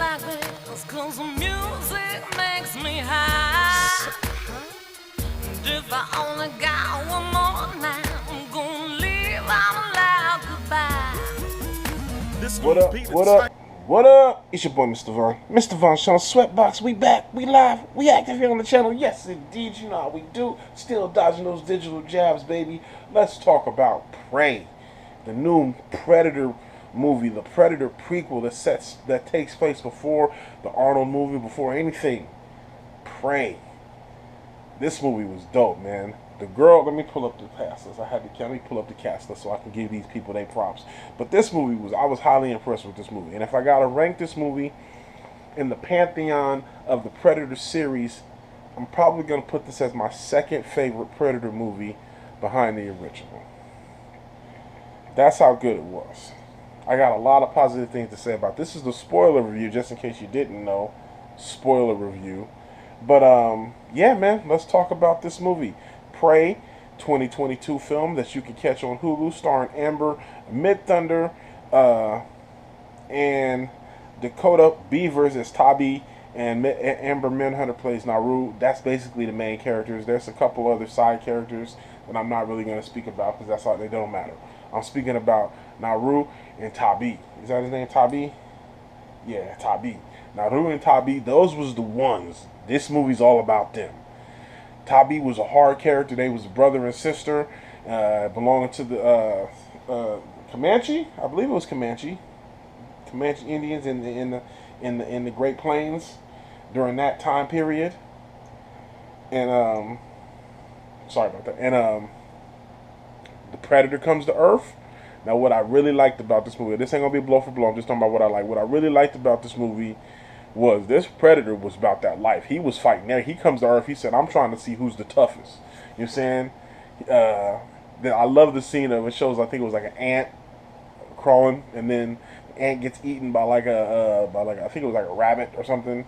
like this, 'cause the music makes me high. And if I only got one more night, I'm gonna leave out loud goodbye. This What up? What up? What up? It's your boy, Mr. Von. Mr. Von Sean Sweatbox. We back. We live. We active here on the channel. Yes, indeed. You know how we do. Still dodging those digital jabs, baby. Let's talk about Prey, the new Predator movie, the Predator prequel that takes place before the Arnold movie, before anything. Prey. This movie was dope, man. The girl, let me pull up the cast list. Let me pull up the cast list so I can give these people their props. But this movie I was highly impressed with this movie. And if I gotta rank this movie in the pantheon of the Predator series, I'm probably gonna put this as my second favorite Predator movie behind the original. That's how good it was. I got a lot of positive things to say about this. Is the spoiler review, just in case you didn't know. Spoiler review. But yeah, man, let's talk about this movie. Prey, 2022 film that you can catch on Hulu, starring Amber Midthunder and Dakota Beavers as Tabi, and Amber Midthunder plays Nauru. That's basically the main characters. There's a couple other side characters that I'm not really going to speak about because they don't matter. I'm speaking about Nauru and Tabi. Is that his name, Tabi? Yeah, Tabi. Nauru and Tabi, those was the ones. This movie's all about them. Tabi was a hard character. They was a brother and sister, belonging to the Comanche. I believe it was Comanche Indians in the Great Plains during that time period. And sorry about that. And the Predator comes to Earth. Now, what I really liked about this movie, this ain't gonna be blow for blow. I'm just talking about what I like. What I really liked about this movie was this Predator was about that life. He was fighting there. He comes to Earth. He said, I'm trying to see who's the toughest. You know what I'm saying? I love the scene of it. Shows, I think it was like an ant crawling, and then the ant gets eaten by I think it was like a rabbit or something,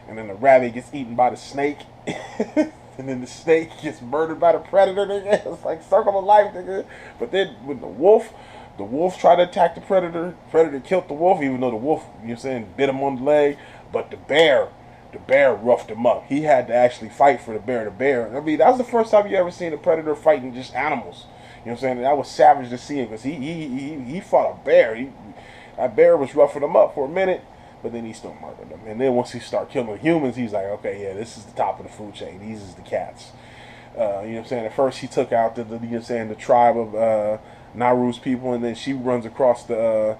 and then the rabbit gets eaten by the snake, and then the snake gets murdered by the Predator. Nigga. It's like circle of life, nigga. But then with the wolf tried to attack the Predator. Predator killed the wolf, even though the wolf, you know what I'm saying, bit him on the leg. But the bear roughed him up. He had to actually fight for the bear. I mean, that was the first time you ever seen a Predator fighting just animals. You know what I'm saying? That was savage to see him because he fought a bear. That bear was roughing him up for a minute, but then he still murdered him. And then once he started killing humans, he's like, okay, yeah, this is the top of the food chain. These is the cats. You know what I'm saying? At first, he took out the you know what I'm saying, the tribe of Nauru's people, and then she runs across the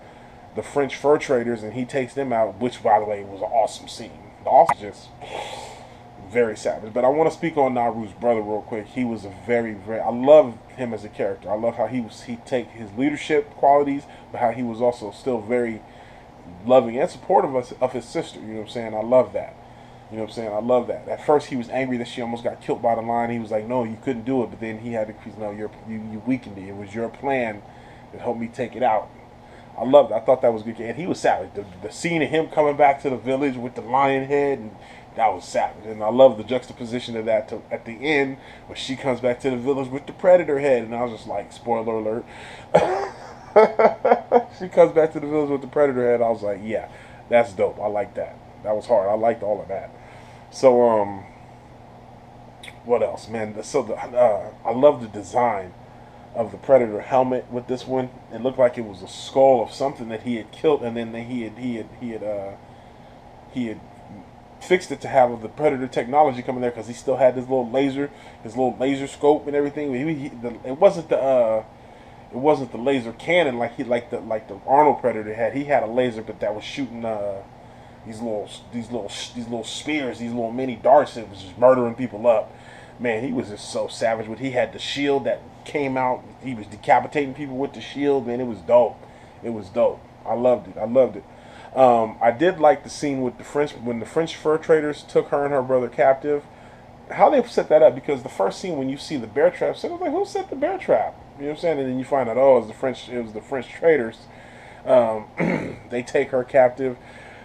French fur traders, and he takes them out, which, by the way, was an awesome scene. The awesome, just very savage. But I want to speak on Nauru's brother real quick. He was a very, I love him as a character. I love how he take his leadership qualities, but how he was also still very loving and supportive of his sister. You know what I'm saying? I love that. You know what I'm saying? I love that. At first, he was angry that she almost got killed by the lion. He was like, no, you couldn't do it. But then he had to, no, you weakened me. It was your plan that helped me take it out. I loved it. I thought that was good. And he was savage. The scene of him coming back to the village with the lion head, and that was savage. And I love the juxtaposition of that at the end, when she comes back to the village with the Predator head. And I was just like, spoiler alert. She comes back to the village with the Predator head. I was like, yeah, that's dope. I like that. That was hard. I liked all of that. So, what else, man? I love the design of the Predator helmet with this one. It looked like it was a skull of something that he had killed, and then he had fixed it to have the Predator technology coming there, because he still had his little laser scope and everything. It wasn't the laser cannon like the Arnold Predator had. He had a laser, but that was shooting these little spears, these little mini darts, and was just murdering people up. Man, he was just so savage. When he had the shield that came out, he was decapitating people with the shield. Man, it was dope. It was dope. I loved it. I did like the scene with when the French fur traders took her and her brother captive. How they set that up, because the first scene when you see the bear trap, so I was like, who set the bear trap? You know what I'm saying? And then you find out, oh, it was the French traders. They take her captive.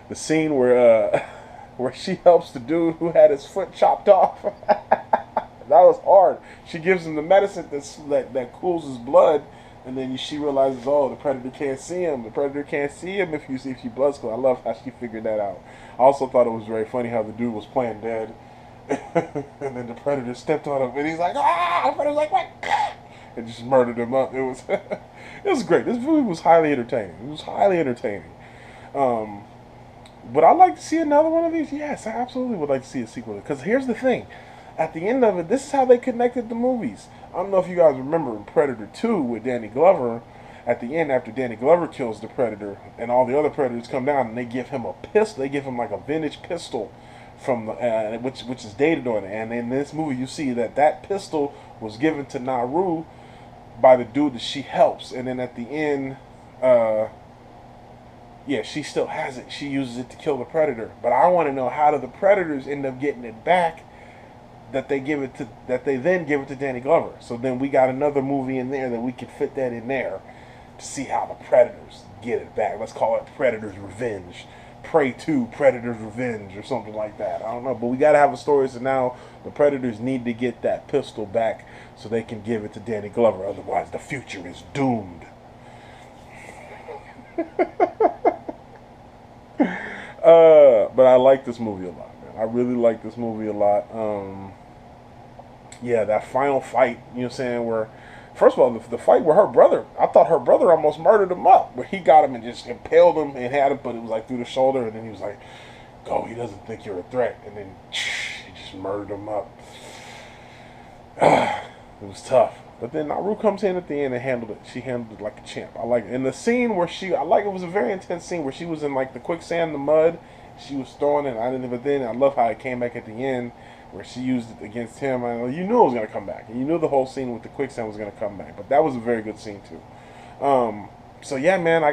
The scene where she helps the dude who had his foot chopped off. That was hard. She gives him the medicine that cools his blood, And then she realizes, oh, the predator can't see him. The predator can't see him if she blood clot. I love how she figured that out. I also thought it was very funny how the dude was playing dead, and then the predator stepped on him, and he's like, ah! The predator's like, what? And just murdered him up. It was, it was great. This movie was highly entertaining. It was highly entertaining. Would I like to see another one of these? Yes, I absolutely would like to see a sequel. Because here's the thing. At the end of it, this is how they connected the movies. I don't know if you guys remember in Predator 2 with Danny Glover. At the end, after Danny Glover kills the Predator, and all the other Predators come down, and they give him a pistol. They give him like a vintage pistol from the which is dated on it. And in this movie, you see that pistol was given to Nauru by the dude that she helps. And then at the end, yeah, she still has it. She uses it to kill the Predator. But I want to know, how do the Predators end up getting it back? That they then give it to Danny Glover. So then we got another movie in there that we could fit that in there to see how the Predators get it back. Let's call it Predator's Revenge. Prey 2, Predator's Revenge, or something like that. I don't know, but we got to have a story. So now the Predators need to get that pistol back so they can give it to Danny Glover. Otherwise, the future is doomed. But I like this movie a lot, man. I really like this movie a lot. Yeah, that final fight, you know what I'm saying, where, first of all, the fight with her brother, I thought her brother almost murdered him up, where he got him and just impaled him and had him, but it was like through the shoulder, and then he was like, go, he doesn't think you're a threat, and then he just murdered him up. It was tough. But then Nauru comes in at the end and handled it. She handled it like a champ. I like it. And the scene where it was a very intense scene where she was in like the quicksand, the mud. She was throwing it. But then I love how it came back at the end where she used it against him. You knew it was going to come back. And you knew the whole scene with the quicksand was going to come back. But that was a very good scene too. So yeah, man, I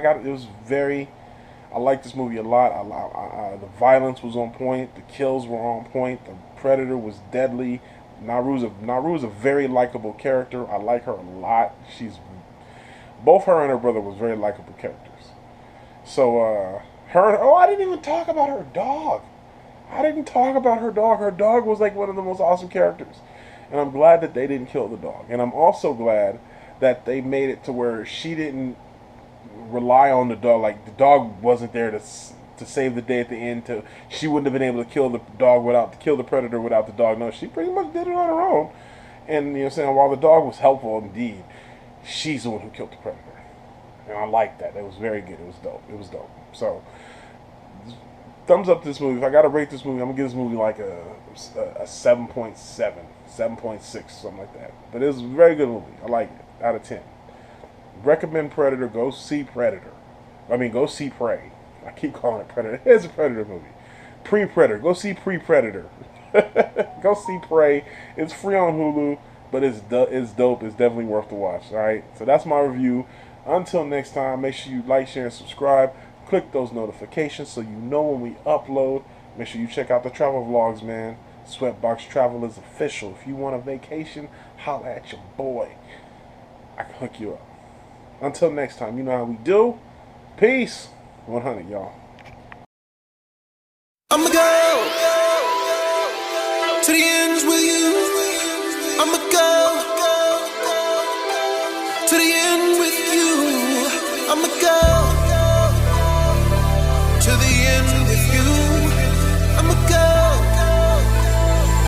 like this movie a lot. The violence was on point. The kills were on point. The Predator was deadly. Nauru's a very likable character. I like her a lot. Both her and her brother was very likable characters. So I didn't even talk about her dog. Her dog was like one of the most awesome characters. And I'm glad that they didn't kill the dog. And I'm also glad that they made it to where she didn't rely on the dog. Like, the dog wasn't there to save the day at the end. She wouldn't have been able to kill the Predator without the dog. No, she pretty much did it on her own. And, you know what I'm saying, while the dog was helpful indeed, she's the one who killed the Predator. And I like that. It was very good. It was dope. So, thumbs up to this movie. If I got to rate this movie, I'm going to give this movie like a 7.7, 7.6, something like that. But it was a very good movie. I like it. Out of 10. Recommend Predator. Go see Predator. Go see Prey. I keep calling it Predator. It's a Predator movie. Pre-Predator. Go see Pre-Predator. Go see Prey. It's free on Hulu, but it's dope. It's definitely worth the watch. All right. So that's my review. Until next time, make sure you like, share, and subscribe. Click those notifications so you know when we upload. Make sure you check out the travel vlogs, man. Sweatbox Travel is official. If you want a vacation, holla at your boy. I can hook you up. Until next time, you know how we do. Peace. 100, y'all. I'ma go to the ends with you. I'ma go to the end with you. I'ma go to the end.